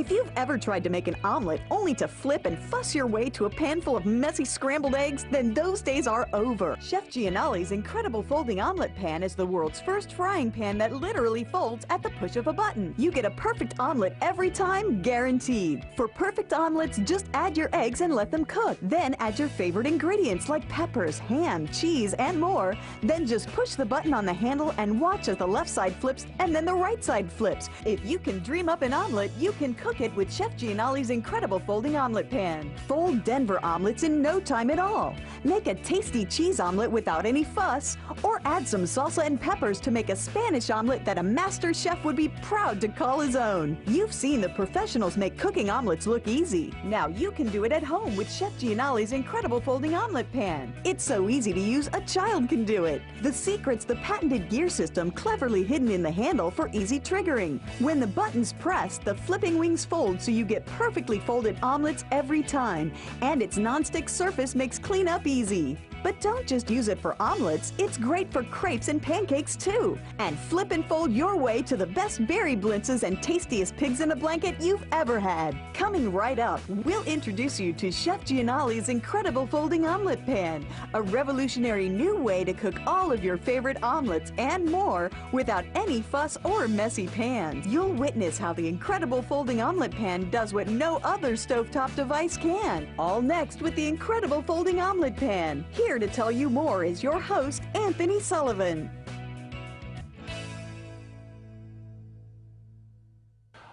If you've ever tried to make an omelet only to flip and fuss your way to a pan full of messy scrambled eggs, then those days are over. Chef Gianoli's incredible folding omelet pan is the world's first frying pan that literally folds at the push of a button. You get a perfect omelet every time, guaranteed. For perfect omelets, just add your eggs and let them cook. Then add your favorite ingredients like peppers, ham, cheese, and more. Then just push the button on the handle and watch as the left side flips and then the right side flips. If you can dream up an omelet, you can cook it with Chef Gianoli's incredible folding omelet pan. Fold Denver omelets in no time at all. Make a tasty cheese omelet without any fuss, or add some salsa and peppers to make a Spanish omelet that a master chef would be proud to call his own. You've seen the professionals make cooking omelets look easy. Now you can do it at home with Chef Gianoli's incredible folding omelet pan. It's so easy to use, a child can do it. The secret's the patented gear system cleverly hidden in the handle for easy triggering. When the button's pressed, the flipping wings fold so you get perfectly folded omelets every time, and its non-stick surface makes cleanup easy. But don't just use it for omelets, it's great for crepes and pancakes too. And flip and fold your way to the best berry blintzes and tastiest pigs in a blanket you've ever had. Coming right up, we'll introduce you to Chef Gianoli's incredible folding omelet pan, a revolutionary new way to cook all of your favorite omelets and more without any fuss or messy pans. You'll witness how the incredible folding omelet pan does what no other stovetop device can. All next with the incredible folding omelet pan. Here to tell you more is your host, Anthony Sullivan.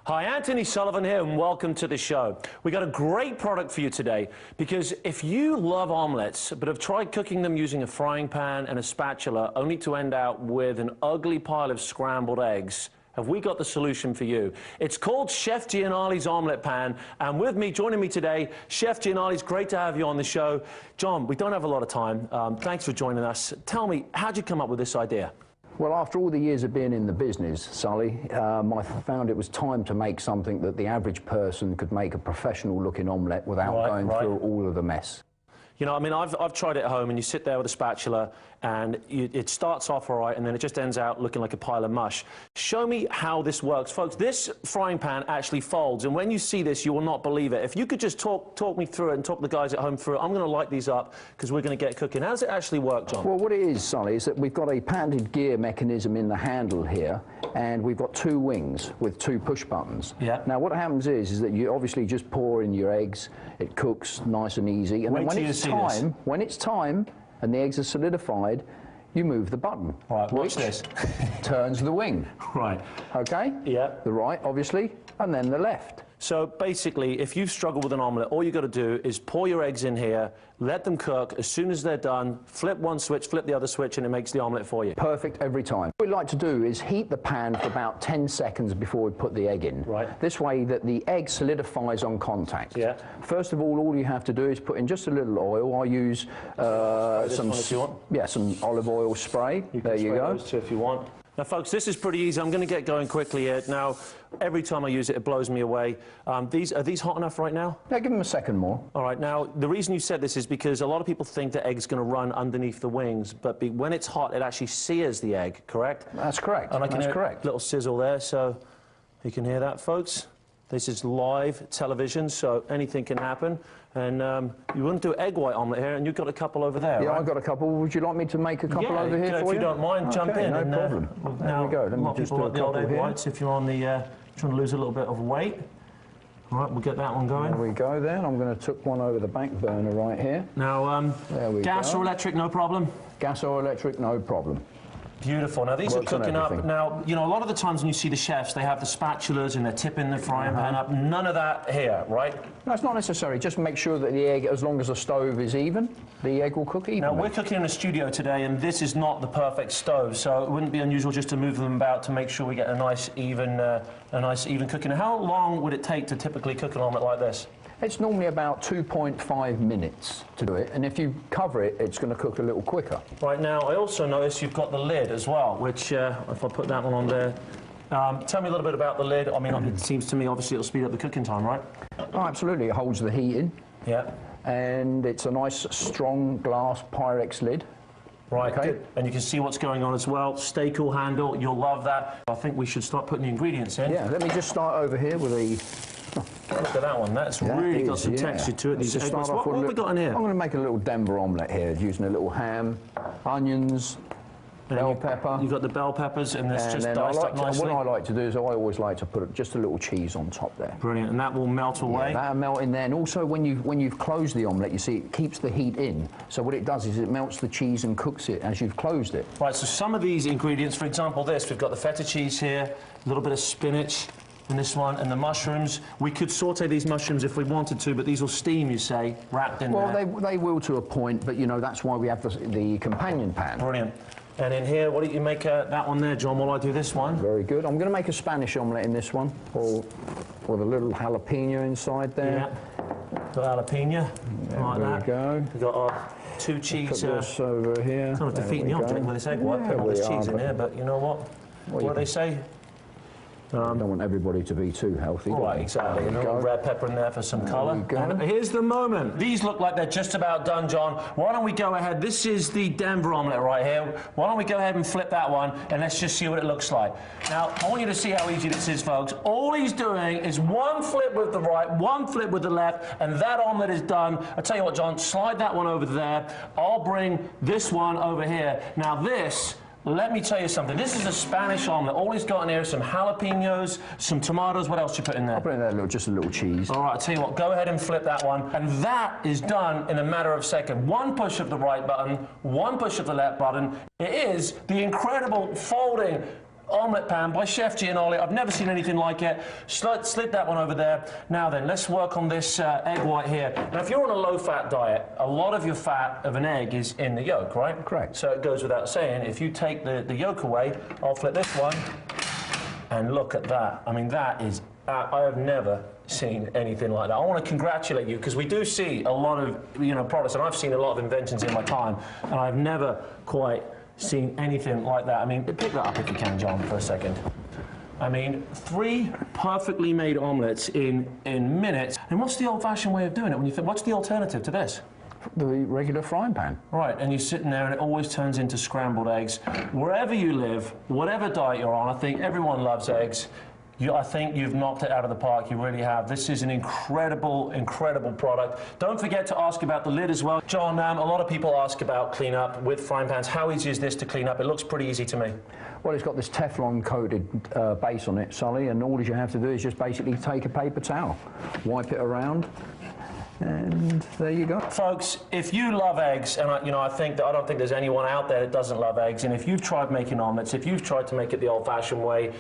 Hi, Anthony Sullivan here, and welcome to the show. We got a great product for you today, because if you love omelets but have tried cooking them using a frying pan and a spatula only to end out with an ugly pile of scrambled eggs, have we got the solution for you? It's called Chef Gianoli's Omelet Pan, and with me, joining me today, Chef Gianoli's. Great to have you on the show. John, we don't have a lot of time. Thanks for joining us. Tell me, how'd you come up with this idea? Well, after all the years of being in the business, Sully, I found it was time to make something that the average person could make a professional-looking omelette without going through all of the mess. You know, I mean, I've tried it at home, and you sit there with a spatula, and it starts off all right, and then it just ends out looking like a pile of mush. Show me how this works. Folks, this frying pan actually folds, and when you see this, you will not believe it. If you could just talk me through it and talk the guys at home through it, I'm going to light these up, because we're going to get cooking. How does it actually work, John? Well, what it is, Sully, is that we've got a patented gear mechanism in the handle here, and we've got two wings with two push buttons. Yeah. Now, what happens is that you obviously just pour in your eggs, it cooks nice and easy, and then when it's time, and the eggs are solidified, you move the button. Right, watch this. Turns the wing. Right. Okay? Yeah. The right, obviously, and then the left. So basically, if you've struggled with an omelette, all you've got to do is pour your eggs in here, let them cook. As soon as they're done, flip one switch, flip the other switch, and it makes the omelette for you. Perfect every time. What we like to do is heat the pan for about 10 seconds before we put the egg in. Right. This way that the egg solidifies on contact. Yeah. First of all you have to do is put in just a little oil. I use some olive oil spray. There you go. Those two if you want. Now, folks, this is pretty easy. I'm going to get going quickly here. Now, every time I use it, it blows me away. Are these hot enough right now? Yeah, give them a second more. All right. Now, the reason you said this is because a lot of people think the egg's going to run underneath the wings, but when it's hot, it actually sears the egg, correct? That's correct. And I can That's hear correct. A little sizzle there, so you can hear that, folks. This is live television, so anything can happen. And you wouldn't do egg white omelette here, and you've got a couple over there, Yeah, right? I've got a couple. Would you like me to make a couple over here for you? If you don't mind, jump in. No problem. There we go. Let me just do a couple egg here. whites if you're on the trying to lose a little bit of weight. All right, we'll get that one going. There we go then. I'm going to tuck one over the back burner right here. Now, gas or electric, no problem? Gas or electric, no problem. Beautiful. Now, these are cooking up. Now, you know, a lot of the times when you see the chefs, they have the spatulas and they're tipping the frying pan up. None of that here, right? No, it's not necessary. Just make sure that the egg, as long as the stove is even, the egg will cook evenly. Now, we're cooking in a studio today, and this is not the perfect stove, so it wouldn't be unusual just to move them about to make sure we get a nice, even cooking. Now, how long would it take to typically cook an omelette like this? It's normally about 2.5 minutes to do it, and if you cover it, it's going to cook a little quicker. Right. Now, I also notice you've got the lid as well, which, if I put that one on there, tell me a little bit about the lid. I mean, it seems to me, obviously, it'll speed up the cooking time, right? Oh, absolutely. It holds the heat in. Yeah. And it's a nice, strong glass Pyrex lid. Right, okay. Good. And you can see what's going on as well. Stay cool handle, you'll love that. I think we should start putting the ingredients in. Yeah, let me just start over here with the Look at that one. That's really got some texture to it. These egg whites. What have we got in here? I'm going to make a little Denver omelette here, using a little ham, onions, bell pepper. You've got the bell peppers, and this just diced up nicely. What I like to do is I always like to put just a little cheese on top there. Brilliant, and that will melt away? Yeah, that'll melt in there, and also when you've closed the omelette, you see it keeps the heat in. So what it does is it melts the cheese and cooks it as you've closed it. Right, so some of these ingredients, for example this, we've got the feta cheese here, a little bit of spinach in this one, and the mushrooms. We could saute these mushrooms if we wanted to, but these will steam, you say, wrapped in there. Well, they will to a point, but, you know, that's why we have the companion pan. Brilliant. And in here, what do you make that one there, John, while I do this one? Very good. I'm going to make a Spanish omelette in this one, or with a little jalapeno inside there. Yeah, got jalapeno, like that. There we go. We've got our 2 cheese. Put this over here. Kind of defeating the object with this egg white, putting all this cheese in there, but you know what? What do they say? Don't want everybody to be too healthy. Right, exactly. You know, red pepper in there for some colour. And here's the moment. These look like they're just about done, John. Why don't we go ahead? This is the Denver omelette right here. Why don't we go ahead and flip that one, and let's just see what it looks like. Now, I want you to see how easy this is, folks. All he's doing is one flip with the right, one flip with the left, and that omelette is done. I'll tell you what, John, slide that one over there. I'll bring this one over here. Now, this... Let me tell you something. This is a Spanish omelette. All he's got in here is some jalapenos, some tomatoes. What else you put in there? I'll put in there just a little cheese. All right, I'll tell you what. Go ahead and flip that one. And that is done in a matter of seconds. One push of the right button, one push of the left button. It is the incredible folding omelette pan by Chef Gianoli. I've never seen anything like it. Slid that one over there. Now then, let's work on this egg white here. Now, if you're on a low-fat diet, a lot of your fat of an egg is in the yolk, right? Correct. So it goes without saying, if you take the yolk away, I'll flip this one, and look at that. I mean, that is... I have never seen anything like that. I want to congratulate you, because we do see a lot of, you know, products, and I've seen a lot of inventions in my time, and I've never quite seen anything like that. I mean, pick that up if you can, John, for a second. I mean, 3 perfectly made omelettes in minutes. And what's the old-fashioned way of doing it? When you think, what's the alternative to this? The regular frying pan. Right, and you're sitting there and it always turns into scrambled eggs. Wherever you live, whatever diet you're on, I think everyone loves eggs. I think you've knocked it out of the park. You really have. This is an incredible, incredible product. Don't forget to ask about the lid as well. John, a lot of people ask about cleanup with frying pans. How easy is this to clean up? It looks pretty easy to me. Well, it's got this Teflon-coated base on it, Sully, and all you have to do is just basically take a paper towel, wipe it around, and there you go. Folks, if you love eggs, and I don't think there's anyone out there that doesn't love eggs, and if you've tried making omelettes, if you've tried to make it the old-fashioned way,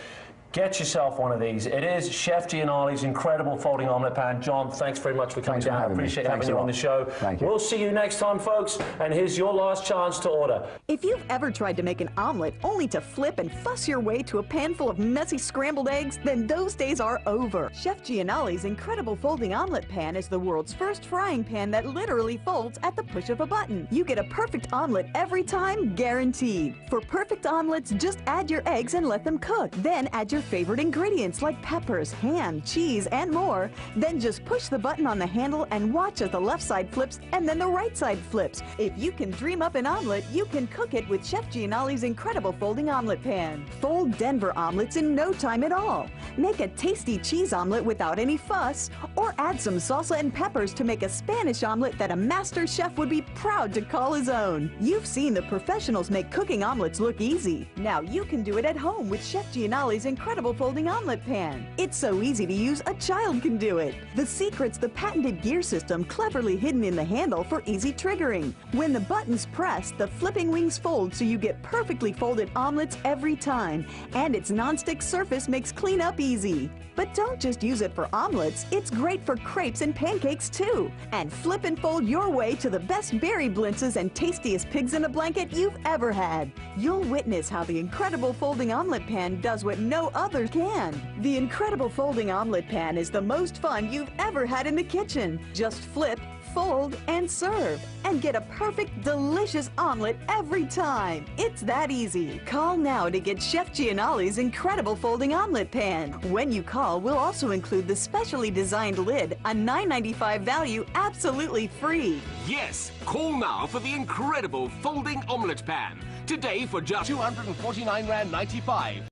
get yourself one of these. It is Chef Gianoli's incredible folding omelette pan. John, thanks very much for coming down. I appreciate having you on the show. Thank you. We'll see you next time, folks, and here's your last chance to order. If you've ever tried to make an omelet only to flip and fuss your way to a pan full of messy scrambled eggs, then those days are over. Chef Gianoli's incredible folding omelet pan is the world's first frying pan that literally folds at the push of a button. You get a perfect omelet every time, guaranteed. For perfect omelets, just add your eggs and let them cook. Then add your favorite ingredients like peppers, ham, cheese, and more. Then just push the button on the handle and watch as the left side flips and then the right side flips. If you can dream up an omelet, you can cook it with Chef Gianoli's incredible folding omelet pan. Fold Denver omelets in no time at all. Make a tasty cheese omelet without any fuss, or add some salsa and peppers to make a Spanish omelet that a master chef would be proud to call his own. You've seen the professionals make cooking omelets look easy. Now you can do it at home with Chef Gianoli's incredible folding omelet pan. It's so easy to use, a child can do it. The secret's the patented gear system cleverly hidden in the handle for easy triggering. When the button's pressed, the flipping wings fold so you get perfectly folded omelets every time. And its non-stick surface makes cleanup easy. But don't just use it for omelets, it's great for crepes and pancakes too. And flip and fold your way to the best berry blintzes and tastiest pigs in a blanket you've ever had. You'll witness how the incredible folding omelet pan does what no other can. The incredible folding omelet pan is the most fun you've ever had in the kitchen. Just flip, fold, and serve, and get a perfect, delicious omelet every time. It's that easy. Call now to get Chef Gianoli's incredible folding omelet pan. When you call, we'll also include the specially designed lid, a $9.95 value, absolutely free. Yes, call now for the incredible folding omelet pan. Today for just £249.95.